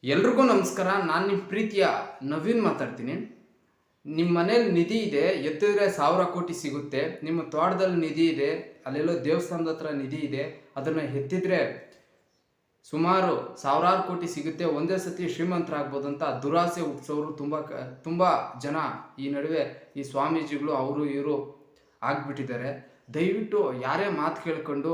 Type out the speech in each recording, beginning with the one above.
ಎಲ್ರಿಗೂ ನಮಸ್ಕಾರ. ನಾನು ನಿಮ್ಮ ಪ್ರೀತಿಯ ನವೀನ್ ಮಾತಾಡ್ತೀನಿ. ನಿಮ್ಮ ಮನೇಲಿ ನಿಧಿ ಇದೆ, ಎತ್ತಿದ್ರೆ 1000 ಕೋಟಿ ಸಿಗುತ್ತೆ. ನಿಮ್ಮ ತೋಟದಲ್ಲಿ ನಿಧಿ ಇದೆ, ಅಲ್ಲೆಲ್ಲೋ ದೇವಸ್ಥಾನದ ಹತ್ರ ನಿಧಿ ಇದೆ, ಅದನ್ನು ಎತ್ತಿದ್ರೆ ಸುಮಾರು ಸಾವಿರಾರು ಕೋಟಿ ಸಿಗುತ್ತೆ, ಒಂದೇ ಸತಿ ಶ್ರೀಮಂತರಾಗ್ಬೋದು ಅಂತ ದುರಾಸೆ ಹುಟ್ಟಿಸೋರು ತುಂಬ ಜನ ಈ ನಡುವೆ ಈ ಸ್ವಾಮೀಜಿಗಳು ಅವರು ಇವರು ಆಗ್ಬಿಟ್ಟಿದ್ದಾರೆ. ದಯವಿಟ್ಟು ಯಾರೇ ಮಾತು ಕೇಳ್ಕೊಂಡು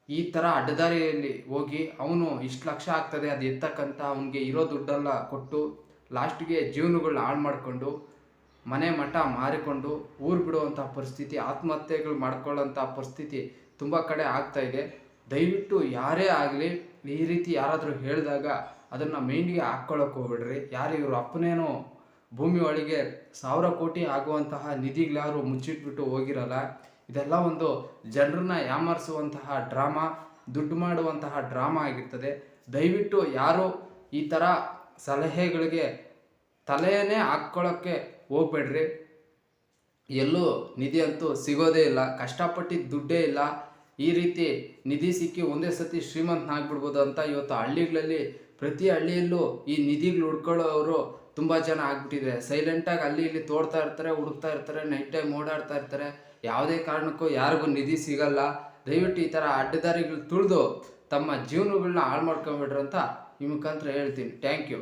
ಈ ಥರ ಅಡ್ಡದಾರಿಯಲ್ಲಿ ಹೋಗಿ ಅವನು ಇಷ್ಟು ಲಕ್ಷ ಆಗ್ತದೆ ಅದು ಎತ್ತಕ್ಕಂತ ಅವನಿಗೆ ಇರೋ ದುಡ್ಡೆಲ್ಲ ಕೊಟ್ಟು ಲಾಸ್ಟ್ಗೆ ಜೀವನಗಳನ್ನ ಹಾಳು ಮಾಡಿಕೊಂಡು ಮನೆ ಮಠ ಮಾರಿಕೊಂಡು ಊರು ಬಿಡುವಂಥ ಪರಿಸ್ಥಿತಿ, ಆತ್ಮಹತ್ಯೆಗಳು ಮಾಡ್ಕೊಳ್ಳೋಂಥ ಪರಿಸ್ಥಿತಿ ತುಂಬ ಕಡೆ ಆಗ್ತಾ ಇದೆ. ದಯವಿಟ್ಟು ಯಾರೇ ಆಗಲಿ ಈ ರೀತಿ ಯಾರಾದರೂ ಹೇಳಿದಾಗ ಅದನ್ನು ಮೈಂಡ್ಗೆ ಹಾಕ್ಕೊಳ್ಳೋಕೆ ಹೋಗ್ಬಿಡ್ರಿ. ಯಾರು ಇವರು ಅಪ್ಪನೇನೋ ಭೂಮಿ ಒಳಗೆ 1000 ಕೋಟಿ ಆಗುವಂತಹ ನಿಧಿಗಳ್ಯಾರು ಮುಚ್ಚಿಟ್ಬಿಟ್ಟು ಹೋಗಿರಲ್ಲ. ಇದೆಲ್ಲ ಒಂದು ಜನರನ್ನ ಯಾಮರಿಸುವಂತಹ ಡ್ರಾಮಾ, ದುಡ್ಡು ಮಾಡುವಂತಹ ಡ್ರಾಮಾ ಆಗಿರ್ತದೆ. ದಯವಿಟ್ಟು ಯಾರು ಈ ಥರ ಸಲಹೆಗಳಿಗೆ ತಲೆಯನ್ನೇ ಹಾಕ್ಕೊಳ್ಳೋಕ್ಕೆ ಹೋಗ್ಬೇಡ್ರಿ. ಎಲ್ಲೂ ನಿಧಿ ಅಂತೂ ಸಿಗೋದೇ ಇಲ್ಲ, ಕಷ್ಟಪಟ್ಟಿದ್ದ ದುಡ್ಡೇ ಇಲ್ಲ. ಈ ರೀತಿ ನಿಧಿ ಸಿಕ್ಕಿ ಒಂದೇ ಸತಿ ಶ್ರೀಮಂತನಾಗ್ಬಿಡ್ಬೋದು ಅಂತ ಇವತ್ತು ಹಳ್ಳಿಗಳಲ್ಲಿ ಪ್ರತಿ ಹಳ್ಳಿಯಲ್ಲೂ ಈ ನಿಧಿಗಳು ಹುಡ್ಕೊಳ್ಳೋರು ತುಂಬ ಜನ ಆಗ್ಬಿಟ್ಟಿದ್ದಾರೆ. ಸೈಲೆಂಟಾಗಿ ಅಲ್ಲಿ ಇಲ್ಲಿ ತೋಡ್ತಾ ಇರ್ತಾರೆ, ಹುಡುಕ್ತಾ ಇರ್ತಾರೆ, ನೈಟ್ ಟೈಮ್ ಓಡಾಡ್ತಾ ಇರ್ತಾರೆ. ಯಾವುದೇ ಕಾರಣಕ್ಕೂ ಯಾರಿಗೂ ನಿಧಿ ಸಿಗಲ್ಲ. ದಯವಿಟ್ಟು ಈ ಥರ ಅಡ್ಡದಾರಿಗಳು ತುಳಿದು ತಮ್ಮ ಜೀವನಗಳನ್ನ ಹಾಳು ಮಾಡ್ಕೊಂಬಿಡ್ರಿ ಅಂತ ಈ ಮುಖಾಂತರ ಹೇಳ್ತೀನಿ. Thank you.